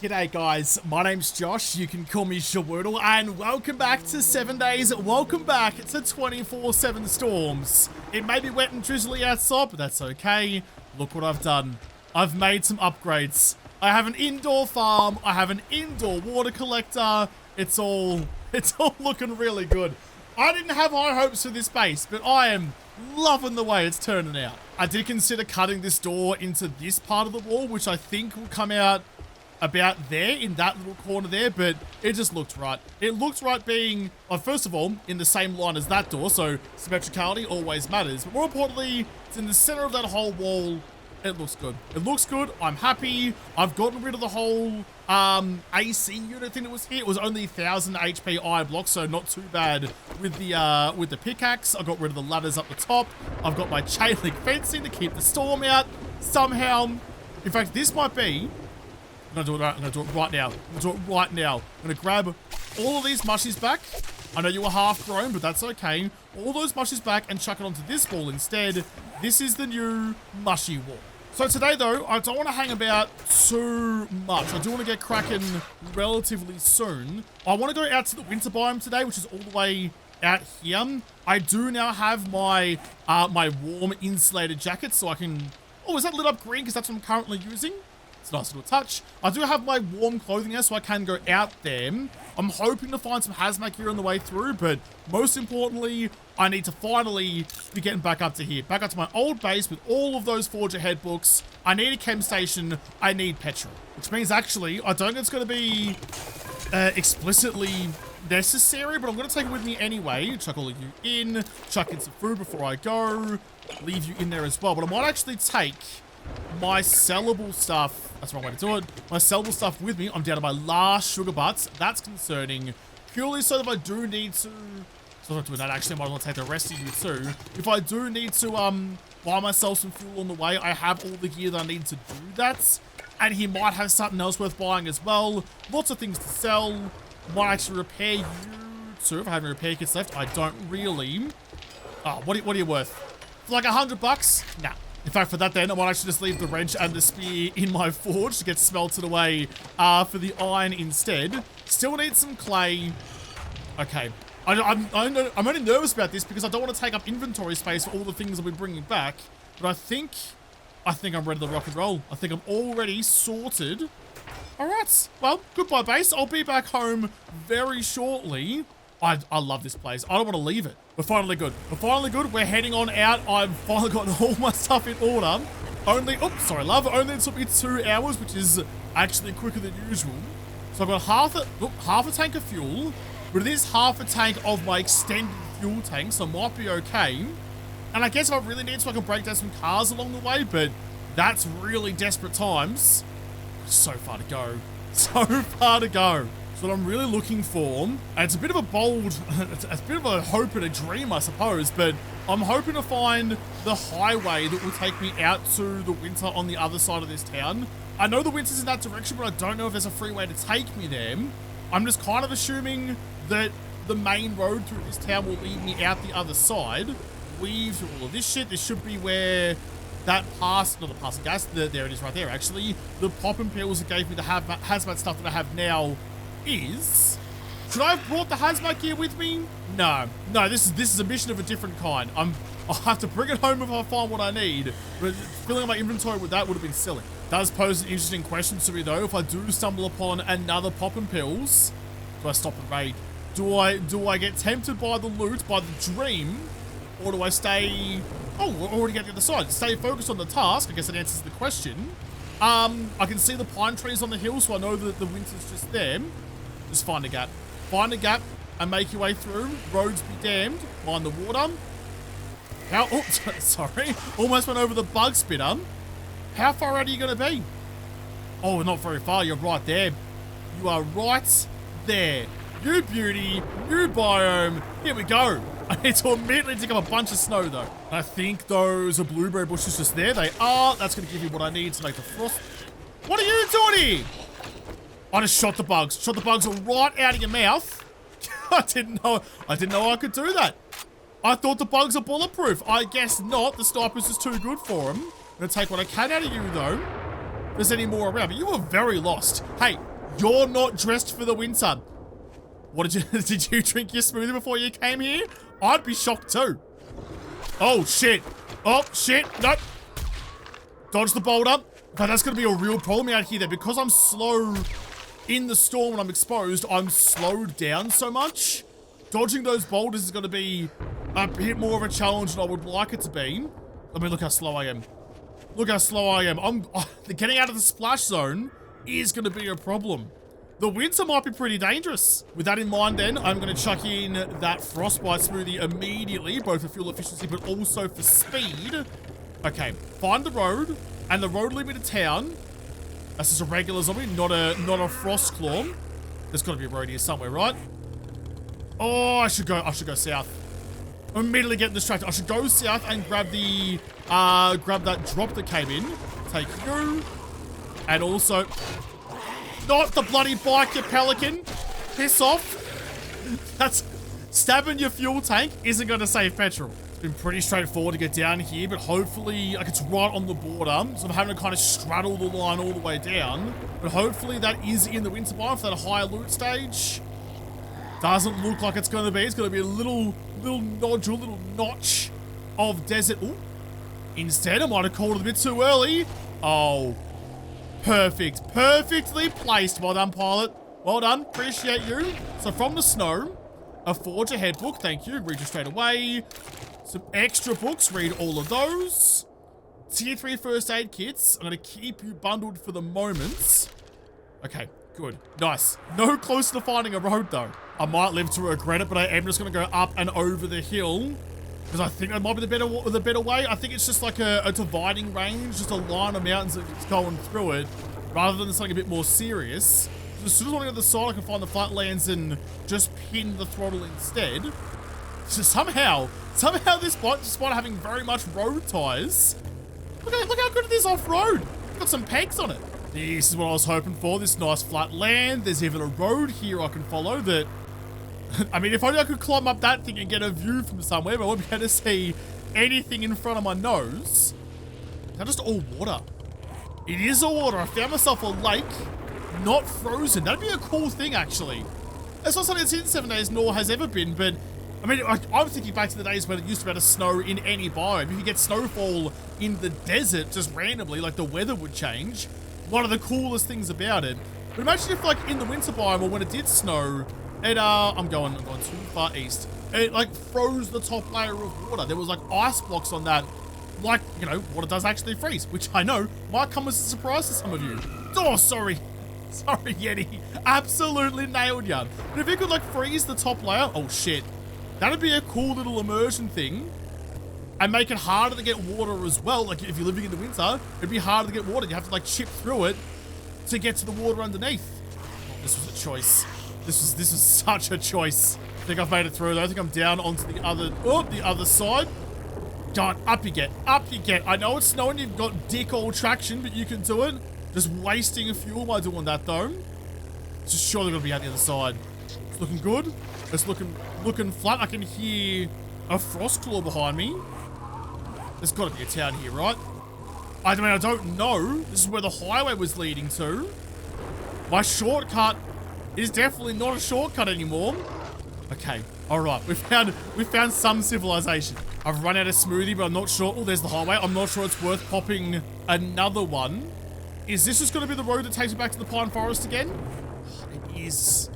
G'day guys, my name's Josh, you can call me JaWoodle, and welcome back to 7 days, welcome back to 24/7 storms. It may be wet and drizzly outside, but that's okay. Look what I've done. I've made some upgrades. I have an indoor farm, I have an indoor water collector. It's all looking really good. I didn't have high hopes for this base, but I am loving the way it's turning out. I did consider cutting this door into this part of the wall, which I think will come out about there in that little corner there, but it just looked right. It looked right being, first of all, in the same line as that door, so symmetricality always matters. But more importantly, it's in the center of that whole wall. It looks good. It looks good. I'm happy. I've gotten rid of the whole AC unit thing that was here. It was only 1000 HP iron block, so not too bad with the pickaxe. I got rid of the ladders up the top. I've got my chain link fencing to keep the storm out somehow. In fact, this might be. I'm gonna do it right now. I'm gonna do it right now. I'm gonna grab all of these mushies back. I know you were half grown, but that's okay. All those mushies back and chuck it onto this wall instead. This is the new mushy wall. So today though, I don't want to hang about too much. I do want to get cracking relatively soon. I want to go out to the winter biome today, which is all the way out here. I do now have my my warm insulated jacket, so I can. Oh, is that lit up green? Because that's what I'm currently using. It's a nice little touch. I do have my warm clothing here, so I can go out there. I'm hoping to find some hazmat gear on the way through, but most importantly, I need to finally be getting back up to here. Back up to my old base with all of those Forge Ahead books. I need a chem station. I need petrol. Which means, actually, I don't think it's going to be explicitly necessary, but I'm going to take it with me anyway. Chuck all of you in. Chuck in some food before I go. Leave you in there as well. But I might actually take my sellable stuff. That's the wrong way to do it. My sellable stuff with me. I'm down to my last sugar butts. That's concerning. Purely so that if I do need to. So I'm not doing that actually. I might want to take the rest of you too. If I do need to buy myself some fuel on the way, I have all the gear that I need to do that. And he might have something else worth buying as well. Lots of things to sell. Might actually repair you too. If I have any repair kits left, I don't really. Oh, what are you worth? For like $100? Nah. In fact, for that then, I might actually just leave the wrench and the spear in my forge to get smelted away for the iron instead. Still need some clay. Okay. I'm only nervous about this because I don't want to take up inventory space for all the things I'll be bringing back. But I think I'm ready to rock and roll. I think I'm already sorted. All right. Well, goodbye, base. I'll be back home very shortly. I love this place. I don't want to leave it. We're finally good. We're finally good. We're heading on out. I've finally gotten all my stuff in order. Only it took me 2 hours, which is actually quicker than usual. So I've got half a tank of fuel, but it is half a tank of my extended fuel tank, so it might be okay. And I guess if I really need to, I can break down some cars along the way, but that's really desperate times. So far to go. So far to go. So what I'm really looking for, and it's a bit of a bold, it's a bit of a hope and a dream, I suppose, but I'm hoping to find the highway that will take me out to the winter on the other side of this town. I know the winter's in that direction, but I don't know if there's a freeway to take me there. I'm just kind of assuming that the main road through this town will lead me out the other side. Weave through all of this shit. This should be where that gas, there it is right there, actually. The pop and pills that gave me the hazmat stuff that I have now is. Should I have brought the hazmat gear with me? No, this is a mission of a different kind. I'll have to bring it home if I find what I need, but filling up my inventory with that would have been silly. Does pose an interesting question to me though. If I do stumble upon another pop and pills, do I stop and raid? Do I get tempted by the loot, by the dream, or do I stay? Oh, we're already at the other side. Stay focused on the task. I guess that answers the question. I can see the pine trees on the hill, so I know that the winter's just there. Just find a gap. Find a gap and make your way through. Roads be damned. Mind the water. Oh, sorry. Almost went over the bug spitter. How far out are you going to be? Oh, not very far. You're right there. You are right there. You beauty. You biome. Here we go. I need to immediately dig up a bunch of snow, though. I think those are blueberry bushes just there. They are. That's going to give me what I need to make the frost. What are you doing here? I just shot the bugs. Shot the bugs right out of your mouth. I didn't know I could do that. I thought the bugs are bulletproof. I guess not. The sniper's just too good for them. I'm going to take what I can out of you, though. If there's any more around. But you were very lost. Hey, You're not dressed for the winter. What did you, did you drink your smoothie before you came here? I'd be shocked too. Oh, shit. Oh, shit. Nope. Dodge the boulder. But that's going to be a real problem out here then. Because I'm slow in the storm when I'm exposed, I'm slowed down so much. Dodging those boulders is going to be a bit more of a challenge than I would like it to be. I mean, look how slow I am. Look how slow I am. Getting out of the splash zone is going to be a problem. The winter might be pretty dangerous. With that in mind then, I'm going to chuck in that frostbite smoothie immediately, both for fuel efficiency but also for speed. Okay, find the road, and the road lead me to town. That's just a regular zombie, not a frost claw. There's got to be a road here somewhere, right? Oh, I should go south. I'm immediately getting distracted. I should go south and grab the grab that drop that came in. Take you, and also not the bloody bike, you pelican. Piss off. That's stabbing your fuel tank isn't going to save petrol. It's been pretty straightforward to get down here, but hopefully, like, it's right on the border, so I'm having to kind of straddle the line all the way down. But hopefully that is in the winter biome for that higher loot stage. Doesn't look like it's going to be. It's going to be a little nodule, little notch of desert. Ooh. Instead, I might have called it a bit too early. Oh, perfect. Perfectly placed. Well done, pilot. Well done. Appreciate you. So from the snow, a forge ahead book. Thank you. Read it straight away. Some extra books. Read all of those. Tier 3 first aid kits. I'm going to keep you bundled for the moment. Okay, good. Nice. No closer to finding a road, though. I might live to regret it, but I am just going to go up and over the hill. Because I think that might be the better way. I think it's just like a dividing range, just a line of mountains that's going through it, rather than something a bit more serious. So as soon as I'm on the other side, I can find the flatlands and just pin the throttle instead. So somehow this bike, despite having very much road tires, look how good it is off-road. Got some pegs on it. This is what I was hoping for, this nice flat land. There's even a road here I can follow that... I mean, if only I could climb up that thing and get a view from somewhere, but I won't be able to see anything in front of my nose. Is that just all water? It is all water. I found myself a lake, not frozen. That'd be a cool thing, actually. It's not something that's in 7 days, nor has ever been, but... I mean, I'm thinking back to the days when it used to be able to snow in any biome. If you get snowfall in the desert just randomly, like the weather would change. One of the coolest things about it. But imagine if, like, in the winter biome or when it did snow, it, I'm going too far east. It, like, froze the top layer of water. There was, like, ice blocks on that. Like, you know, water does actually freeze, which I know might come as a surprise to some of you. Oh, sorry. Sorry, Yeti. Absolutely nailed ya. But if you could, like, freeze the top layer, oh, shit. That'd be a cool little immersion thing. And make it harder to get water as well. Like, if you're living in the winter, it'd be harder to get water. You have to, like, chip through it to get to the water underneath. Oh, this was a choice. This was such a choice. I think I've made it through, though. I think I'm down onto the other side. God, up you get. Up you get. I know it's snowing. You've got dick all traction, but you can do it. Just wasting fuel by doing that, though. It's just surely going to be out the other side. It's looking good. It's looking flat. I can hear a frost claw behind me. There's got to be a town here, right? I mean, I don't know. This is where the highway was leading to. My shortcut is definitely not a shortcut anymore. Okay, all right. We found some civilization. I've run out of smoothie, but I'm not sure. Oh, there's the highway. I'm not sure it's worth popping another one. Is this just going to be the road that takes me back to the pine forest again? It is.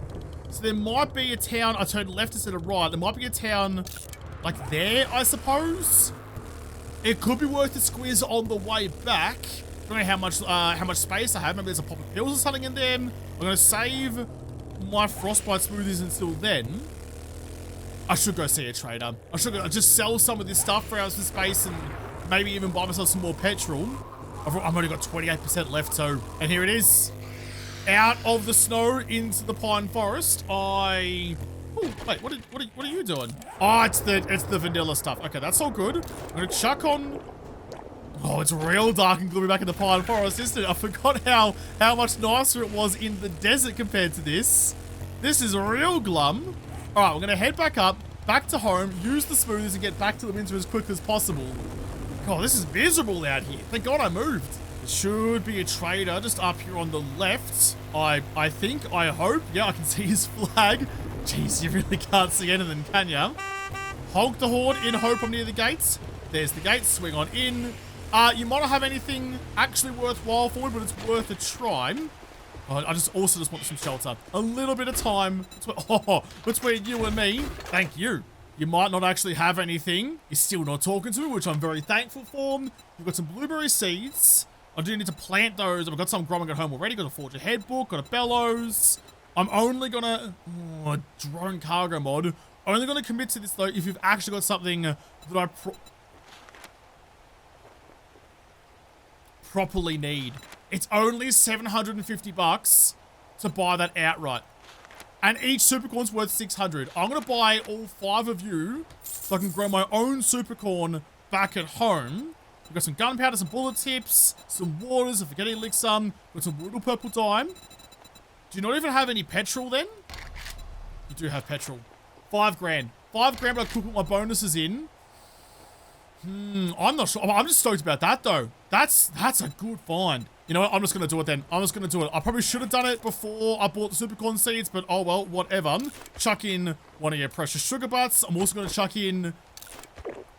So there might be a town. I turned left instead of right. There might be a town like there, I suppose. It could be worth a squeeze on the way back. I don't know how much space I have. Maybe there's a pop of pills or something in there. I'm going to save my frostbite smoothies until then. I should go see a trader. I should go just sell some of this stuff for some space and maybe even buy myself some more petrol. I've only got 28% left, so... And here it is. Out of the snow into the pine forest. Oh, wait, what are you doing? Oh, it's the vanilla stuff. Okay, that's all good. I'm gonna chuck on... Oh, it's real dark and gloomy back in the pine forest, isn't it? I forgot how much nicer it was in the desert compared to this. This is real glum. All right, we're gonna head back up, back to home, use the smoothies and get back to the winter as quick as possible. God, this is miserable out here. Thank God I moved. Should be a trader just up here on the left. I hope. Yeah, I can see his flag. Jeez, you really can't see anything, can ya? Hog the horde in hope I'm near the gates. There's the gates. Swing on in. You might not have anything actually worthwhile for me, but it's worth a try. I just want some shelter. A little bit of time between you and me. Thank you. You might not actually have anything. You're still not talking to me, which I'm very thankful for. You've got some blueberry seeds. I do need to plant those. I've got some growing at home already. Got a Forge Ahead book. Got a bellows. I'm only gonna... drone cargo mod. Only gonna commit to this, though, if you've actually got something that I properly need. It's only 750 bucks to buy that outright. And each supercorn's worth 600. I'm gonna buy all 5 of you so I can grow my own supercorn back at home. We've got some gunpowder, some bullet tips, some waters, a forgetting elixir, got some woodle purple dime. Do you not even have any petrol then? You do have petrol. 5 grand. 5 grand, but I could put my bonuses in. I'm not sure. I'm just stoked about that though. That's a good find. You know what? I'm just going to do it then. I'm just going to do it. I probably should have done it before I bought the supercorn seeds, but oh well, whatever. Chuck in one of your precious sugar butts. I'm also going to chuck in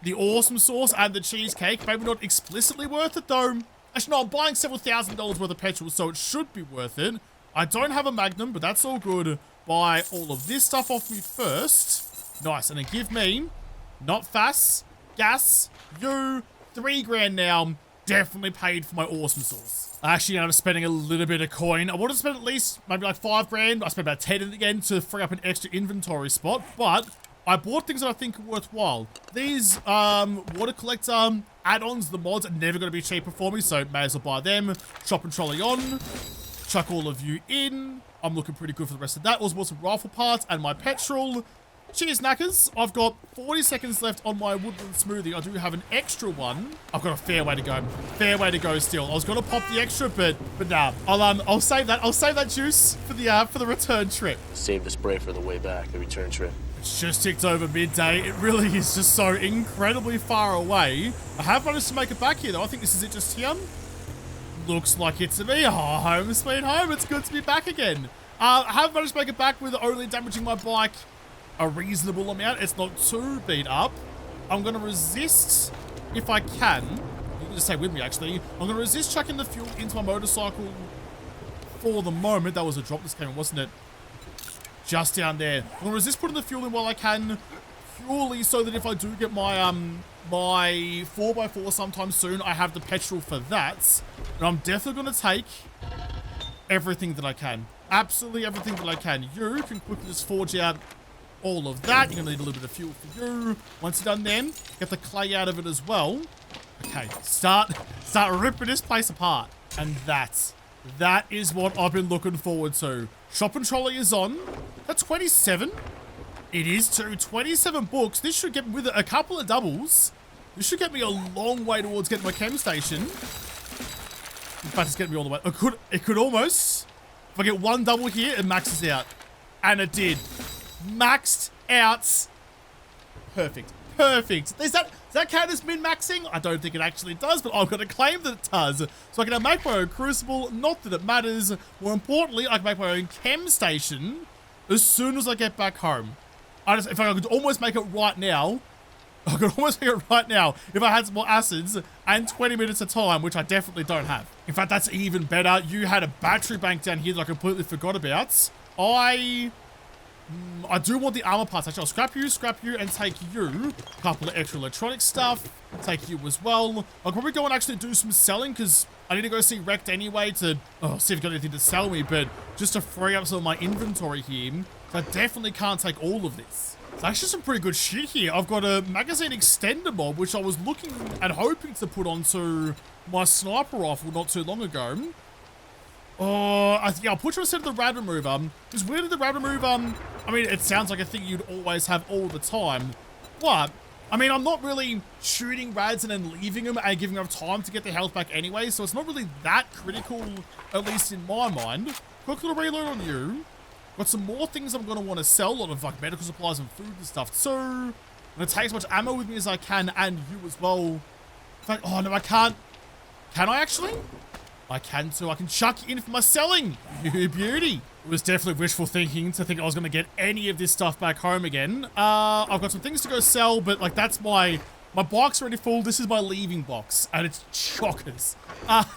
the awesome sauce and the cheesecake. Maybe not explicitly worth it though. Actually, no, I'm buying several $1,000s worth of petrol, so it should be worth it. I don't have a magnum, but that's all good. Buy all of this stuff off me first. Nice. And then give me, not fast, gas, you, 3 grand now. Definitely paid for my awesome sauce. I actually ended up spending a little bit of coin. I wanted to spend at least maybe like 5 grand. I spent about 10 in the end to free up an extra inventory spot, but I bought things that I think are worthwhile. These water collector add-ons, the mods, are never going to be cheaper for me, so may as well buy them. Shop and trolley on. Chuck all of you in. I'm looking pretty good for the rest of that. Also bought some rifle parts and my petrol. Cheers, knackers. I've got 40 seconds left on my woodland smoothie. I do have an extra one. I've got a fair way to go. Fair way to go still. I was going to pop the extra, but nah. I'll save that. I'll save that juice for the return trip. Save the spray for the way back, the return trip. It's just ticked over midday. It really is just so incredibly far away. I have managed to make it back here, though. I think this is it just here. Looks like it's me. Oh, home sweet home. It's good to be back again. I have managed to make it back with only damaging my bike a reasonable amount. It's not too beat up. I'm going to resist if I can. You can just stay with me, actually. I'm going to resist chucking the fuel into my motorcycle for the moment. That was a drop this came in, wasn't it? Just down there. I'm going to resist putting the fuel in while I can, purely so that if I do get my my 4x4 sometime soon, I have the petrol for that. And I'm definitely going to take everything that I can. Absolutely everything that I can. You can quickly just forge out all of that. You're going to need a little bit of fuel for you. Once you're done then, get the clay out of it as well. Okay, start ripping this place apart. And that is what I've been looking forward to. Shop and trolley is on. That's 27. It is too. 27 books. This should get me with a couple of doubles. This should get me a long way towards getting my chem station. In fact, it's getting me all the way. It could almost. If I get one double here, it maxes out. And it did. Maxed out. Perfect. Perfect. Does that count as min-maxing? I don't think it actually does, but I've got to claim that it does. So I can make my own crucible. Not that it matters. More importantly, I can make my own chem station as soon as I get back home. If I could almost make it right now. I could almost make it right now if I had some more acids and 20 minutes of time, which I definitely don't have. In fact, that's even better. You had a battery bank down here that I completely forgot about. I do want the armor parts. Actually, I'll scrap you, and take you. A couple of extra electronic stuff. Take you as well. I'll probably go and actually do some selling, because I need to go see Rect anyway to see if you've got anything to sell me, but just to free up some of my inventory here. I definitely can't take all of this. It's actually some pretty good shit here. I've got a magazine extender mob, which I was looking and hoping to put onto my sniper rifle not too long ago. Yeah, I'll put you instead of the rad remover. Because where did the rad remover, I mean, it sounds like a thing you'd always have all the time. But, I mean, I'm not really shooting rads and then leaving them and giving them time to get their health back anyway, so it's not really that critical, at least in my mind. Quick little reload on you. Got some more things I'm going to want to sell, a lot of like medical supplies and food and stuff too. I'm going to take as much ammo with me as I can, and you as well. In fact, oh no, I can't. Can I actually? I can too. I can chuck in for my selling. You beauty. It was definitely wishful thinking to think I was going to get any of this stuff back home again. I've got some things to go sell, but like that's my box already full. This is my leaving box and it's chockers.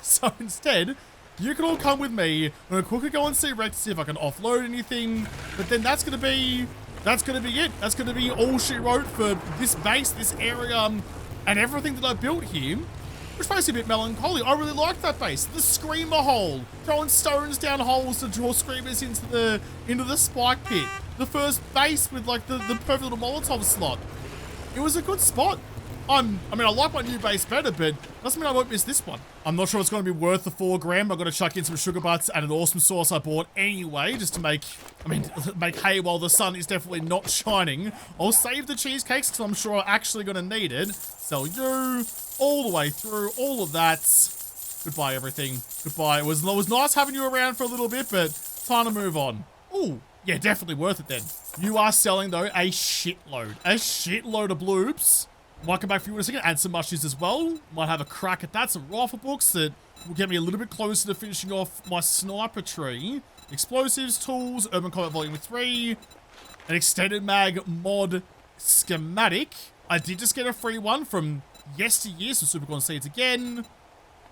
So instead, you can all come with me. I'm going to quickly go and see Rex to see if I can offload anything. But then that's going to be it. That's going to be all she wrote for this base, this area, and everything that I built here. Which makes it a bit melancholy. I really like that base. The screamer hole. Throwing stones down holes to draw screamers into the spike pit. The first base with like the perfect little Molotov slot. It was a good spot. I mean, I like my new base better, but doesn't mean I won't miss this one. I'm not sure it's going to be worth the 4 grand. I've got to chuck in some sugar butts and an awesome sauce I bought anyway, just to make hay while the sun is definitely not shining. I'll save the cheesecakes because I'm sure I'm actually going to need it. Sell you all the way through, all of that. Goodbye, everything. Goodbye. It was nice having you around for a little bit, but time to move on. Ooh, yeah, definitely worth it then. You are selling, though, a shitload. A shitload of bloobs. Might come back for you in a second, and some mushies as well. Might have a crack at that. Some rifle books that will get me a little bit closer to finishing off my sniper tree. Explosives, tools, Urban Combat Volume 3, an extended mag mod schematic. I did just get a free one from yesteryear, so Supercorn Seeds again.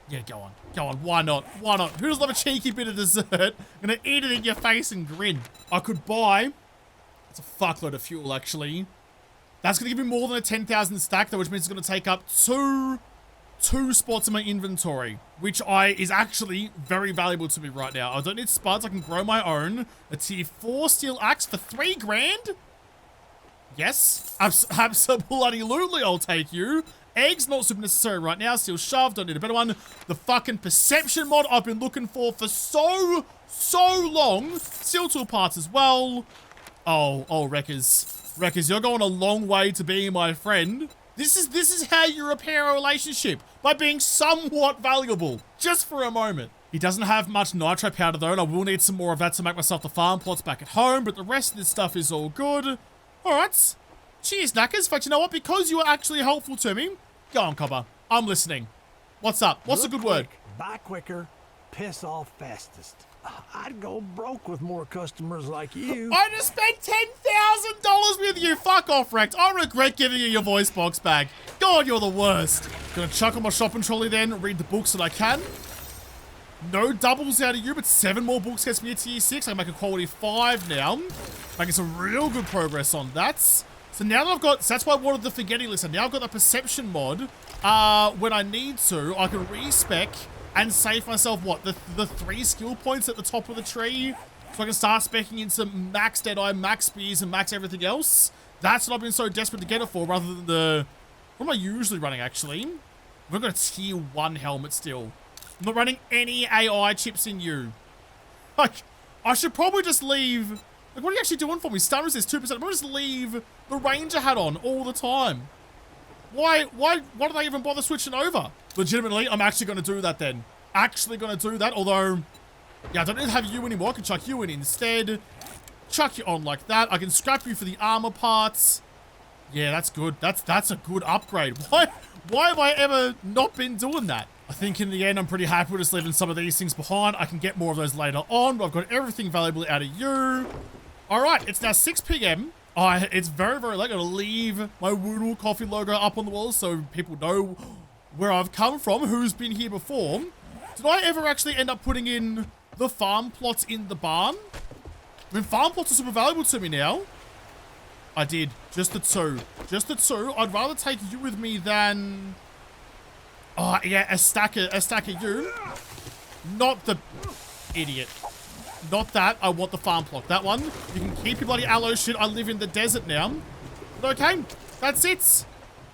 Yeah, go on. Why not? Who doesn't love a cheeky bit of dessert? I'm gonna eat it in your face and grin. I could buy, it's a fuckload of fuel actually. That's going to give me more than a 10,000 stack, though, which means it's going to take up two spots in my inventory, which is actually very valuable to me right now. I don't need spuds. I can grow my own. A tier 4 steel axe for 3 grand? Yes. Absolutely, I'll take you. Eggs, not super necessary right now. Steel shove, don't need a better one. The fucking perception mod I've been looking for so long. Steel tool parts as well. Oh, Wreckers. Wreckers, you're going a long way to being my friend. This is how you repair a relationship, by being somewhat valuable, just for a moment. He doesn't have much nitro powder though, and I will need some more of that to make myself the farm plots back at home, but the rest of this stuff is all good. Alright. Cheers, knackers. In fact, you know what? Because you were actually helpful to me, go on, Copper. I'm listening. What's up? What's a good word? Buy quicker, piss off fastest. I'd go broke with more customers like you. I just spent $10,000 with you. Fuck off, Rex. I regret giving you your voice box back. God, you're the worst. Gonna chuck on my shopping trolley then, read the books that I can. No doubles out of you, but 7 more books gets me a tier 6. I can make a quality 5 now. Making some real good progress on that. So now that I've got, so that's why I wanted the forgetting list. And now I've got the perception mod. When I need to, I can respec and save myself, what, the 3 skill points at the top of the tree, so I can start specking into max Deadeye, max spears, and max everything else. That's what I've been so desperate to get it for, rather than the... What am I usually running, actually? I've got a tier 1 helmet still. I'm not running any AI chips in you. Like, I should probably just leave... Like, what are you actually doing for me? Stun resist 2%. I'm gonna just leave the Ranger hat on all the time. Why did I even bother switching over? Legitimately, I'm actually going to do that then. Although, yeah, I don't need to have you anymore. I can chuck you in instead. Chuck you on like that. I can scrap you for the armor parts. Yeah, that's good. That's a good upgrade. Why have I ever not been doing that? I think in the end, I'm pretty happy with just leaving some of these things behind. I can get more of those later on, but I've got everything valuable out of you. All right, it's now 6 p.m. It's very, very late. I'm going to leave my JaWoodle coffee logo up on the wall so people know where I've come from, who's been here before. Did I ever actually end up putting in the farm plots in the barn? I mean, farm plots are super valuable to me now. I did. Just the 2. Just the 2. I'd rather take you with me than... Oh, yeah, a stack of you. Not the... Idiot. Not that. I want the farm plot. That one. You can keep your bloody aloe shit. I live in the desert now. But okay. That's it.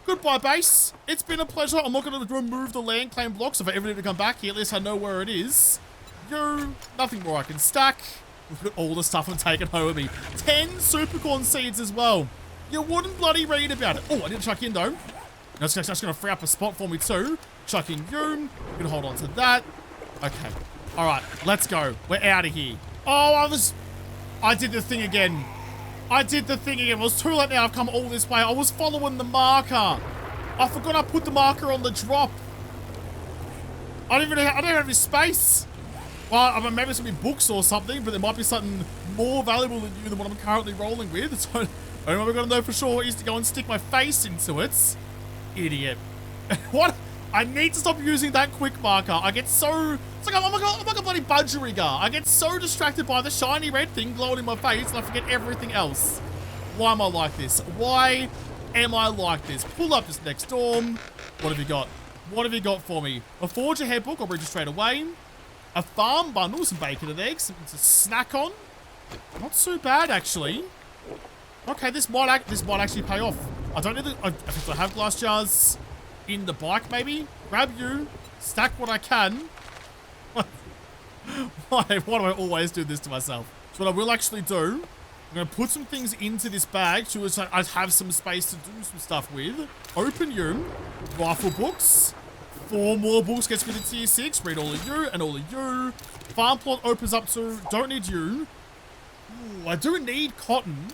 Goodbye, base. It's been a pleasure. I'm not going to remove the land claim blocks. If I ever need to come back here, at least I know where it is. Nothing more I can stack. Look at all the stuff I'm taking home with me. 10 supercorn seeds as well. You wouldn't bloody read about it. Oh, I didn't chuck in, though. That's going to free up a spot for me, too. Chuck in you. You can hold on to that. Okay. All right, let's go. We're out of here. Oh, I did the thing again. It was too late now. I've come all this way. I was following the marker. I forgot I put the marker on the drop. I don't have any space. Well, I mean, maybe it's gonna be books or something, but there might be something more valuable than you than what I'm currently rolling with. So, only way we're gonna know for sure is to go and stick my face into it. Idiot. What? I need to stop using that quick marker. I get so... It's like I'm like a bloody budgerigar. I get so distracted by the shiny red thing glowing in my face and I forget everything else. Why am I like this? Why am I like this? Pull up this next storm. What have you got? What have you got for me? A Forge Ahead book, I'll read you straight away. A farm bundle, some bacon and eggs, something to snack on. Not so bad, actually. Okay, this might actually pay off. I don't need the... I think I have glass jars in the bike, maybe. Grab you, stack what I can. Why do I always do this to myself? So what I will actually do, I'm going to put some things into this bag so I have some space to do some stuff with. Open you. Rifle books. 4 more books gets me to tier 6. Read all of you and all of you. Farm plot opens up to... Don't need you. Ooh, I do need cotton.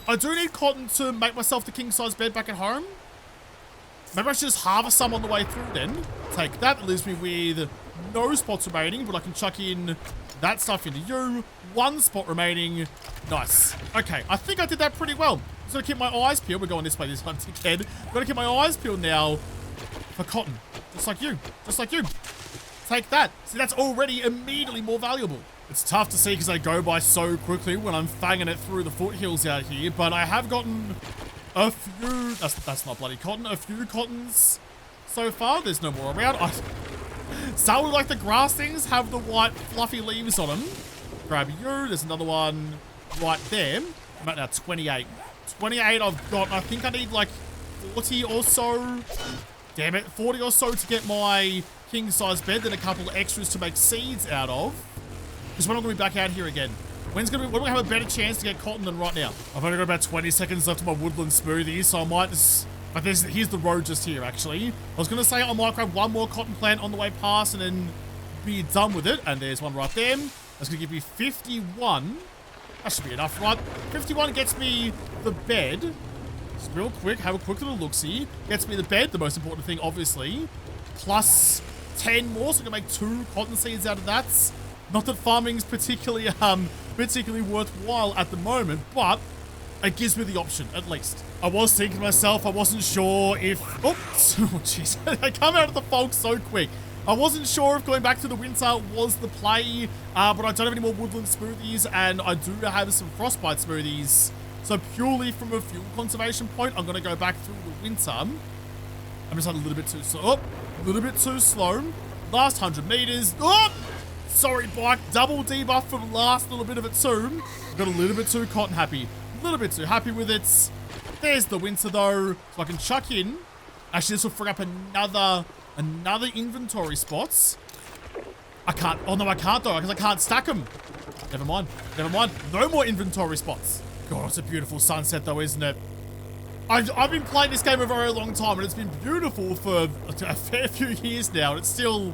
I do need cotton to make myself the king-size bed back at home. Maybe I should just harvest some on the way through then. Take that. That leaves me with no spots remaining, but I can chuck in that stuff into you. 1 spot remaining. Nice. Okay, I think I did that pretty well. Just gotta keep my eyes peeled. We're going this way this time, dickhead. Gotta keep my eyes peeled now for cotton. Just like you. Just like you. Take that. See, that's already immediately more valuable. It's tough to see because they go by so quickly when I'm fanging it through the foothills out here, but I have gotten a few... That's not bloody cotton. A few cottons so far. There's no more around. Some like the grass things have the white fluffy leaves on them. Grab you. There's another one right there. I'm at now 28. 28 I've got. I think I need like 40 or so. Damn it. 40 or so to get my king-size bed, then a couple of extras to make seeds out of. Because we're not going to be back out here again. When do we have a better chance to get cotton than right now? I've only got about 20 seconds left of my woodland smoothie, so I might just... But here's the road just here, actually. I was going to say I might grab 1 more cotton plant on the way past and then be done with it. And there's one right there. That's going to give me 51. That should be enough, right? 51 gets me the bed. Just real quick, have a quick little look-see. Gets me the bed, the most important thing, obviously. Plus 10 more, so I can make 2 cotton seeds out of that. Not that farming's particularly worthwhile at the moment, but it gives me the option, at least. I was thinking to myself, I wasn't sure if... Oops! Oh, jeez. I come out of the fog so quick. I wasn't sure if going back to the winter was the play, but I don't have any more woodland smoothies, and I do have some frostbite smoothies. So purely from a fuel conservation point, I'm going to go back through the winter. I'm just a little bit too slow. Oh, a little bit too slow. Last 100 meters. Oh! Sorry, bike. Double debuff for the last little bit of it too. Got a little bit too cotton happy. A little bit too happy with it. There's the winter though. So I can chuck in. Actually, this will free up another inventory spots. I can't. Oh no, I can't though, because I can't stack them. Never mind. Never mind. No more inventory spots. God, it's a beautiful sunset though, isn't it? I've been playing this game a very long time, and it's been beautiful for a fair few years now, and it's still...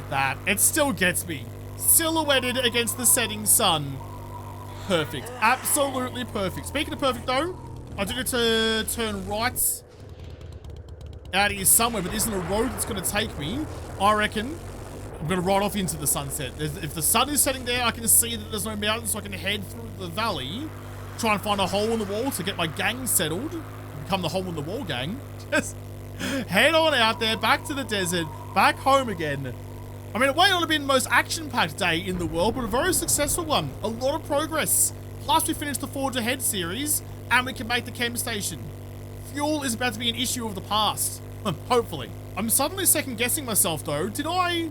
That. It still gets me. Silhouetted against the setting sun. Perfect. Absolutely perfect. Speaking of perfect, though, I do need to turn right out here somewhere, but there isn't a road that's going to take me. I reckon I'm going to ride off into the sunset. If the sun is setting there, I can see that there's no mountains, so I can head through the valley, try and find a hole in the wall to get my gang settled, become the hole in the wall gang. Just head on out there, back to the desert, back home again. I mean, it might not have been the most action-packed day in the world, but a very successful one. A lot of progress. Plus, we finished the Forge Ahead series, and we can make the chem station. Fuel is about to be an issue of the past. Hopefully. I'm suddenly second-guessing myself, though. Did I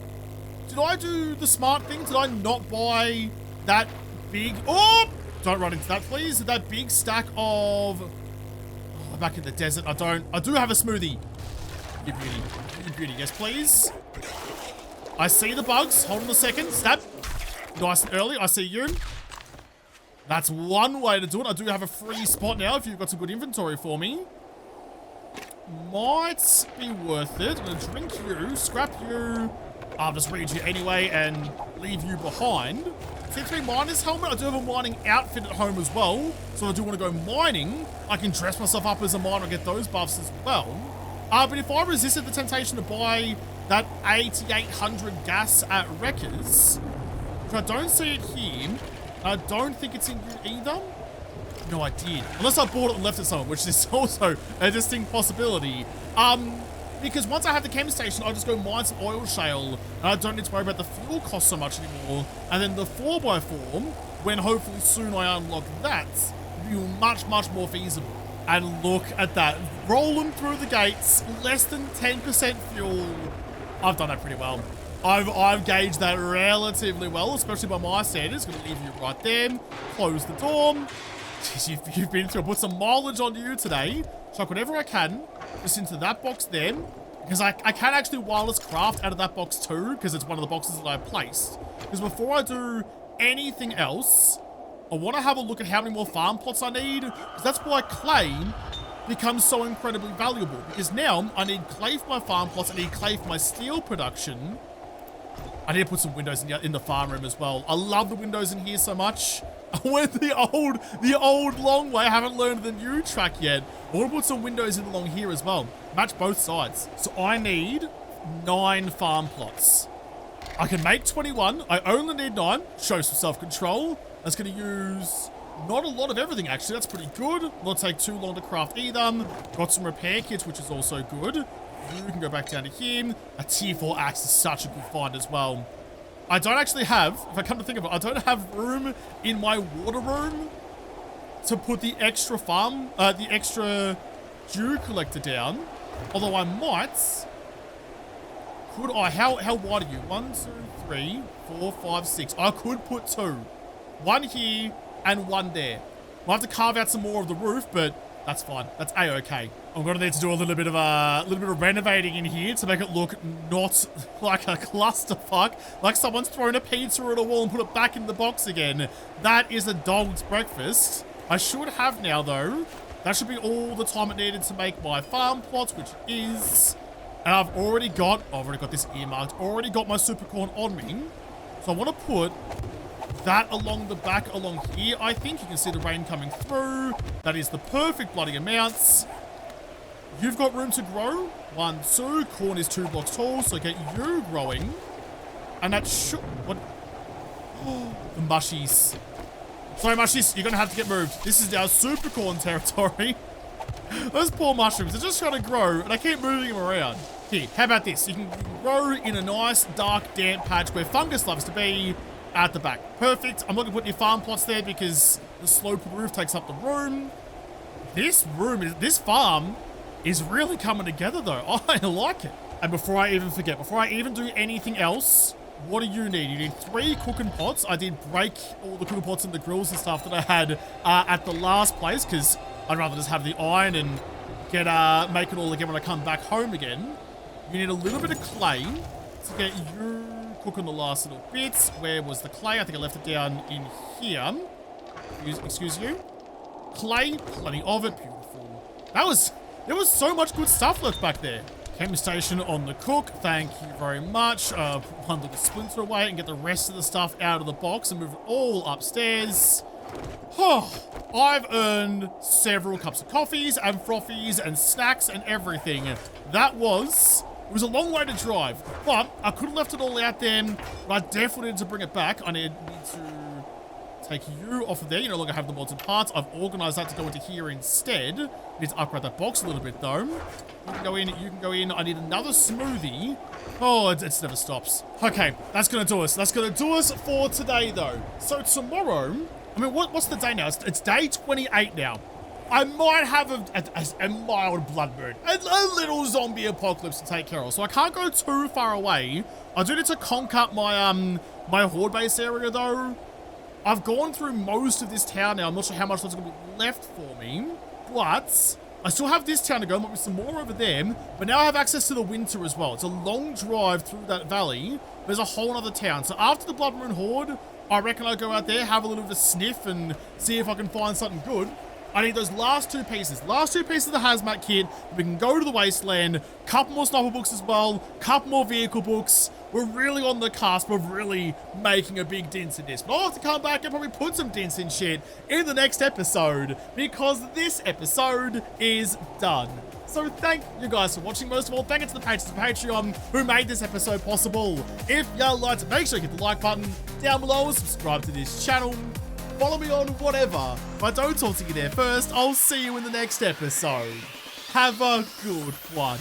do the smart thing? Did I not buy that big... Oh! Don't run into that, please. That big stack of... Oh, back in the desert. I do have a smoothie. You beauty. You beauty. Yes, please. I see the bugs. Hold on a second. Snap. Nice and early. I see you. That's one way to do it. I do have a free spot now if you've got some good inventory for me. Might be worth it. I'm going to drink you, scrap you. I'll just read you anyway and leave you behind. C3 miner's helmet. I do have a mining outfit at home as well. So if I do want to go mining, I can dress myself up as a miner and get those buffs as well. But if I resisted the temptation to buy that 8800 gas at Wreckers. I don't see it here. I don't think it's in here either. No, I did. Unless I bought it and left it somewhere, which is also a distinct possibility. Because once I have the chem station, I'll just go mine some oil shale, and I don't need to worry about the fuel cost so much anymore. And then the 4x4, when hopefully soon I unlock that, will be much, much more feasible. And look at that. Rolling through the gates, less than 10% fuel. I've done that pretty well. I've gauged that relatively well, especially by my standards. Gonna leave you right there. Close the door. Jeez, you've been through. Put some mileage onto you today. Chuck whatever I can just into that box there. Because I can actually wireless craft out of that box too, because it's one of the boxes that I placed. Because before I do anything else, I want to have a look at how many more farm plots I need. Because that's why clay becomes so incredibly valuable. Because now I need clay for my farm plots. I need clay for my steel production. I need to put some windows in the farm room as well. I love the windows in here so much. I went the old long way. I haven't learned the new track yet. I want to put some windows in along here as well. Match both sides. So I need 9 farm plots. I can make 21. I only need 9. Show some self-control. That's going to use not a lot of everything, actually. That's pretty good. Not take too long to craft either. Got some repair kits, which is also good. You can go back down to him. A tier 4 axe is such a good find as well. I don't actually have, if I come to think of it, I don't have room in my water room to put the extra the extra dew collector down. Although I might. Could I? How wide are you? 1, 2, 3, 4, 5, 6. I could put 2. 1 here and 1 there. I'll have to carve out some more of the roof, but that's fine. That's a-okay. I'm going to need to do a little bit of renovating in here to make it look not like a clusterfuck, like someone's thrown a pizza at a wall and put it back in the box again. That is a dog's breakfast. I should have now, though. That should be all the time it needed to make my farm plots, which is... And I've already got this earmarked, already got my super corn on me. So I want to put that along the back, along here. I think you can see the rain coming through. That is the perfect bloody amounts. You've got room to grow. 1, 2. Corn is 2 blocks tall, so get you growing. And that should... What? Oh, the mushies. Sorry, mushies. You're going to have to get moved. This is our super corn territory. Those poor mushrooms. They're just trying to grow, and I keep moving them around. Here, how about this? You can grow in a nice, dark, damp patch where fungus loves to be at the back. Perfect. I'm not going to put any farm plots there because the slope of the roof takes up the room. This farm is really coming together, though. I like it. And before I even forget, before I even do anything else, what do you need? You need 3 cooking pots. I did break all the cooking pots and the grills and stuff that I had at the last place because I'd rather just have the iron and make it all again when I come back home again. You need a little bit of clay to get you cooking the last little bits. Where was the clay? I think I left it down in here. Excuse you. Clay, plenty of it. Beautiful. There was so much good stuff left back there. Chem station on the cook. Thank you very much. One little splinter away and get the rest of the stuff out of the box and move it all upstairs. Oh, I've earned several cups of coffees and frothies and snacks and everything. It was a long way to drive, but I could have left it all out there, but I definitely need to bring it back. I need to take you off of there. You no longer have the mods and parts. I've organized that to go into here instead. Need to upgrade that box a little bit, though. You can go in, you can go in. I need another smoothie. Oh, it never stops. Okay, that's going to do us. That's going to do us for today, though. So tomorrow... I mean, what's the day now? It's day 28 now. I might have a mild blood moon. A little zombie apocalypse to take care of. So I can't go too far away. I do need to conk up my my horde base area, though. I've gone through most of this town now. I'm not sure how much there's going to be left for me. But I still have this town to go. Might be some more over there. But now I have access to the winter as well. It's a long drive through that valley. There's a whole other town. So after the Blood Moon Horde... I reckon I'll go out there, have a little bit of a sniff and see if I can find something good. I need those last 2 pieces. Last 2 pieces of the hazmat kit. We can go to the wasteland. Couple more sniper books as well. Couple more vehicle books. we're really on the cusp of really making a big dent in this. But I'll have to come back and probably put some dents in shit in the next episode, because this episode is done. So thank you guys for watching. Most of all, thank you to the patrons of Patreon who made this episode possible. If you liked it, make sure you hit the like button down below, subscribe to this channel, follow me on whatever. If I don't talk to you there first, I'll see you in the next episode. Have a good one.